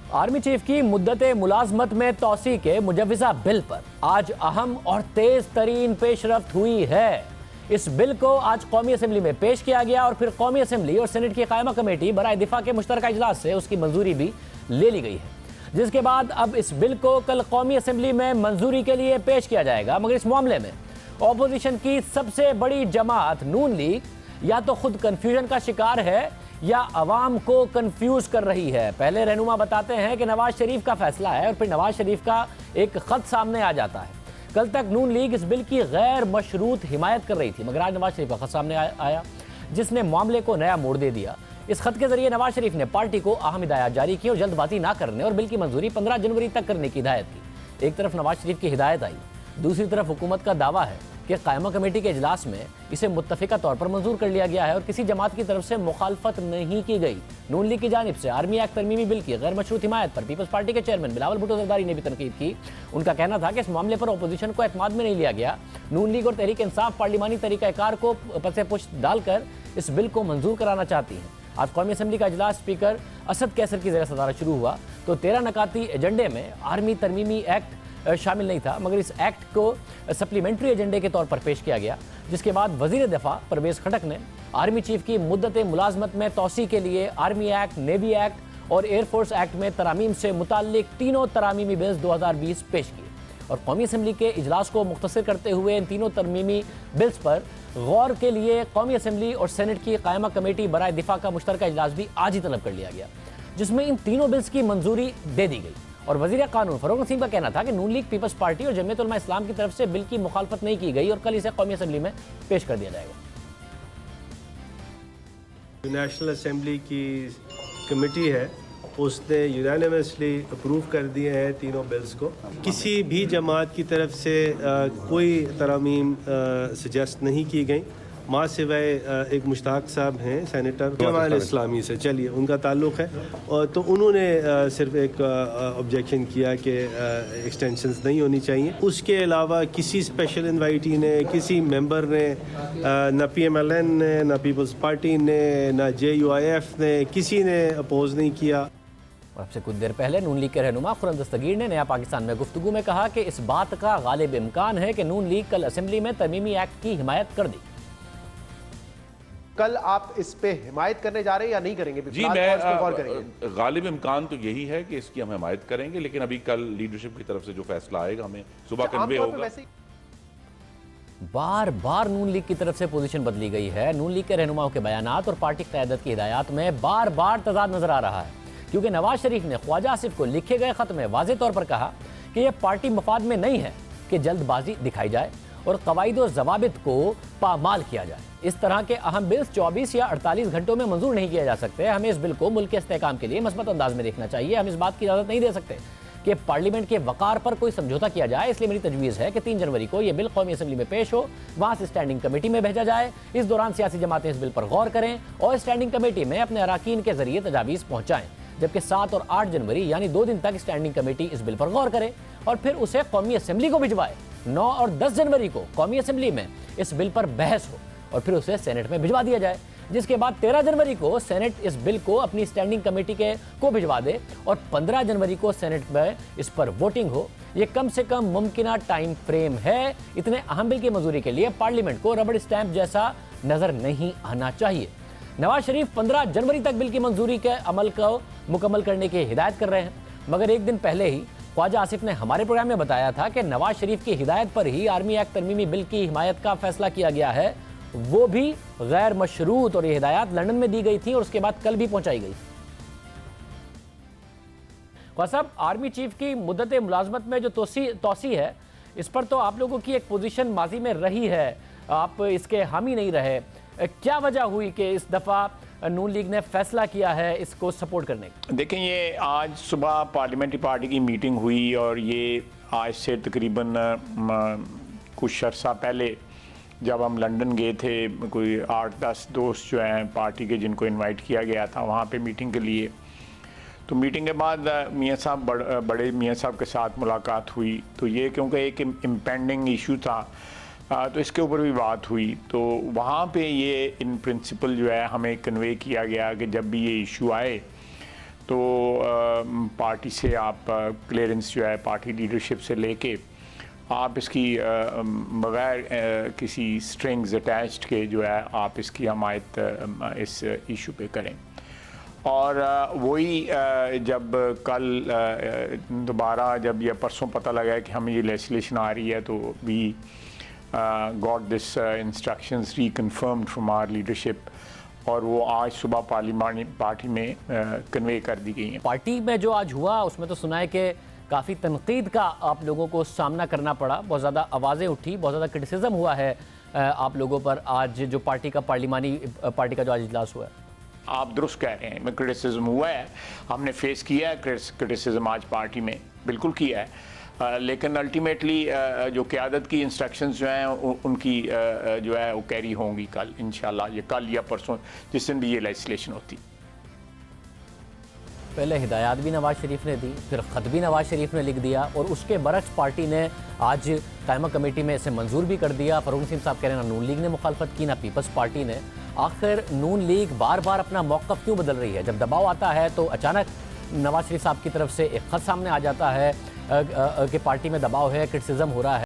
Army chief की मुद्दते मुलाजमत में तोसी के मुजव्विजा बिल पर आज अहम और तेज तरीन पेशरफ्त हुई है। इस बिल को आज कौमी असेंबली में पेश किया गया और फिर कौमी असेंबली और सेनेट की कायमा कमेटी बराए दिफा के मुश्तरका इजलास से उसकी मंजूरी भी ले ली गई है, जिसके बाद अब इस बिल को कल कौमी असेंबली में मंजूरी के लिए पेश किया जाएगा। मगर इस मामले में ऑपोजिशन की सबसे बड़ी जमात नून लीग या तो खुद कंफ्यूजन का शिकार है या अवाम को कंफ्यूज कर रही है। पहले रहनुमा बताते हैं कि नवाज शरीफ का फैसला है और फिर नवाज शरीफ का एक खत सामने आ जाता है। कल तक नून लीग इस बिल की गैर मशरूत हिमायत कर रही थी, मगर आज नवाज शरीफ का खत सामने आया जिसने मामले को नया मोड़ दे दिया। इस खत के जरिए नवाज शरीफ ने पार्टी को अहम हिदायत जारी की और जल्दबाजी ना करने और बिल की मंजूरी 15 जनवरी तक करने की हिदायत की। एक तरफ नवाज शरीफ की हिदायत आई, दूसरी तरफ हुकूमत का दावा है कि कायमा कमेटी के इजलास में इसे मुत्तफिका तौर पर मंजूर कर लिया गया है और किसी जमात की तरफ से मुखालफत नहीं की गई। नून लीग की जानिब से आर्मी एक्ट तरमीमी बिल की गैर मशरूत हिमायत पर पीपल्स पार्टी के चेयरमैन बिलावल भुट्टो जरदारी ने भी तनकीद की। उनका कहना था कि इस मामले पर अपोजिशन को एतमाद में नहीं लिया गया। नून लीग और तहरीक इंसाफ पार्लिमानी तरीक़ाकार को पसे पुश्त डालकर इस बिल को मंजूर कराना चाहती हैं। आज कौमी असेंबली का इजलास स्पीकर असद कैसर की ज़ेर सदारत शुरू हुआ तो 13 नकाती एजेंडे में आर्मी तरमीमी एक्ट शामिल नहीं था, मगर इस एक्ट को सप्लीमेंट्री एजेंडे के तौर पर पेश किया गया, जिसके बाद वजीर दिफा परवेज खटक ने आर्मी चीफ की मुद्दते मुलाजमत में तोसी के लिए आर्मी एक्ट, नेवी एक्ट और एयरफोर्स एक्ट में तरामीम से मुताल्लिक तीनों तरामीमी बिल्स 2020 पेश किए और कौमी असेंबली के इजलास को मुख्तसर करते हुए इन तीनों तरमीमी बिल्स पर गौर के लिए कौमी असेंबली और सेनेट की कायमा कमेटी बराए दिफा का मुश्तरका इजलास भी आज ही तलब कर लिया गया, जिसमें इन तीनों बिल्स की मंजूरी दे दी गई। और वजीर कानून फरूक नसीम का कहना था कि नून लीग, पीपल्स पार्टी और जमीयत उलमा इस्लाम की तरफ से बिल की मुखालफत नहीं की गई और कल इसे कौमी असेंबली में पेश कर दिया जाएगा। नेशनल असेंबली की कमेटी है, उसने यूनानिमसली अप्रूव कर दिए हैं तीनों बिल्स को। किसी भी जमात की तरफ से कोई तरामीम सजेस्ट नहीं की गई, माँ सिवाय एक मुश्ताक साहब हैं सेनेटर जमात इस्लामी से, चलिए उनका ताल्लुक़ है, और तो उन्होंने सिर्फ एक ऑब्जेक्शन किया कि एक्सटेंशंस नहीं होनी चाहिए। उसके अलावा किसी स्पेशल इन्वाइटी ने, किसी मेंबर ने, ना PMLN ने, ना पीपल्स पार्टी ने, ना JUIF ने, किसी ने अपोज नहीं किया। और अब से कुछ देर पहले नून लीग के रहनुमा खुर्रम दस्तगीर ने नया पाकिस्तान में गुफ्तगू में कहा कि इस बात का गालिब इम्कान है कि नून लीग कल असेंबली में तरमीमी एक्ट की हिमायत कर दी। कल आप इस पे हिमायत करने जा रहे हैं या नहीं करेंगे? जी, मैं गालिब इम्कान तो यही है कि इसकी हम हिमायत करेंगे, लेकिन अभी कल लीडरशिप की तरफ से जो फैसला आएगा हमें सुबह कन्वे होगा। बार बार नून लीग की तरफ से पोजीशन बदली गई है। नून लीग के रहनुमाओं के बयानात और पार्टी क़यादत की हिदायत में बार बार तजाद नजर आ रहा है, क्योंकि नवाज शरीफ ने ख्वाजा आसिफ को लिखे गए खत में वाज़ेह तौर पर कहा कि यह पार्टी मफाद में नहीं है कि जल्दबाजी दिखाई जाए और कवायद और जवाबित को पामाल किया जाए। इस तरह के अहम बिल्स 24 या 48 घंटों में मंजूर नहीं किया जा सकते। हमें इस बिल को मुल्क के इस्तेहकाम के लिए मस्बत अंदाज में देखना चाहिए। हम इस बात की इजाज़त नहीं दे सकते कि पार्लियामेंट के वकार पर कोई समझौता किया जाए। इसलिए मेरी तजवीज़ है कि 3 जनवरी को यह बिल कौमी असेंबली में पेश हो, वहाँ से स्टैंडिंग कमेटी में भेजा जाए। इस दौरान सियासी जमातें इस बिल पर गौर करें और स्टैंडिंग कमेटी में अपने अराकीन के जरिए तजावीज़ पहुँचाएँ, जबकि 7 और 8 जनवरी यानी 2 दिन तक स्टैंडिंग कमेटी इस बिल पर गौर करे और फिर उसे कौमी असेंबली को भिजवाए। 9 और 10 जनवरी को कौमी असेंबली में इस बिल पर बहस हो और फिर उसे सेनेट में भिजवा दिया जाए, जिसके बाद 13 जनवरी को सेनेट इस बिल को अपनी स्टैंडिंग कमेटी को भिजवा दे और 15 जनवरी को सेनेट में इस पर वोटिंग हो। ये कम से कम मुमकिन टाइम फ्रेम है। इतने अहम बिल की मंजूरी के लिए पार्लियामेंट को रबड़ स्टैंप जैसा नजर नहीं आना चाहिए। नवाज शरीफ 15 जनवरी तक बिल की मंजूरी के अमल को मुकम्मल करने की हिदायत कर रहे हैं, मगर एक दिन पहले ही ख्वाजा आसिफ ने हमारे प्रोग्राम में बताया था कि नवाज शरीफ की हिदायत पर ही आर्मी एक्ट तरमीमी बिल की हिमायत का फैसला किया गया है, वो भी गैर मशरूत, और ये हिदायत लंदन में दी गई थी और उसके बाद कल भी पहुंचाई गई। ख्वाजा साहब, आर्मी चीफ की मुद्दते मुलाजमत में जो तोसी है, इस पर तो आप लोगों की एक पोजीशन माजी में रही है, आप इसके हामी नहीं रहे। क्या वजह हुई कि इस दफ़ा नून लीग ने फैसला किया है इसको सपोर्ट करने का? देखें, ये आज सुबह पार्लियामेंट्री पार्टी की मीटिंग हुई और ये आज से तकरीबन कुछ अरसा पहले जब हम लंदन गए थे, कोई 8-10 दोस्त जो हैं पार्टी के जिनको इनवाइट किया गया था वहाँ पे मीटिंग के लिए, तो मीटिंग के बाद मियाँ साहब बड़े मियाँ साहब के साथ मुलाकात हुई। तो ये क्योंकि एक इम्पेंडिंग इशू था तो इसके ऊपर भी बात हुई, तो वहाँ पे ये इन प्रिंसिपल जो है हमें कन्वे किया गया कि जब भी ये इशू आए तो पार्टी से आप क्लियरेंस जो है पार्टी लीडरशिप से लेके आप इसकी बगैर किसी स्ट्रिंग्स अटैच्ड के जो है आप इसकी हमायत इस इशू पे करें। और वही जब कल दोबारा जब ये परसों पता लगा कि हमें ये लेजिस्लेशन आ रही है तो we got this instructions reconfirmed from our leadership और वो आज सुबह पार्लियामानी पार्टी में कन्वे कर दी गई हैं। पार्टी में जो आज हुआ उसमें तो सुना है कि काफ़ी तनकीद का आप लोगों को सामना करना पड़ा, बहुत ज़्यादा आवाज़ें उठी, बहुत ज़्यादा क्रिटिसिज्म हुआ है आप लोगों पर आज जो पार्टी का पार्टी का जो आज इजलास हुआ है। आप दुरुस्त कह रहे हैं, क्रिटिसिज्म हुआ है, हमने फेस किया है क्रिटिसिज्म आज पार्टी में, बिल्कुल किया है, लेकिन अल्टीमेटली जो क़यादत की इंस्ट्रक्शंस जो हैं उनकी जो है वो कैरी होंगी कल इंशाल्लाह, ये कल या परसों जिस दिन भी ये लेजिस्लेशन होती। पहले हिदायत भी नवाज शरीफ ने दी, फिर ख़त भी नवाज शरीफ ने लिख दिया और उसके बरक्स पार्टी ने आज कायमा कमेटी में इसे मंजूर भी कर दिया। फ़रूक नसीम साहब कह रहे हैं ना नून लीग ने मुखालफत की ना पीपल्स पार्टी ने। आखिर नून लीग बार बार अपना मौक़िफ़ क्यों बदल रही है? जब दबाव आता है तो अचानक नवाज शरीफ साहब की तरफ से एक ख़त सामने आ जाता है कि पार्टी में दबाव है, क्रिटिसिज्म हो रहा है।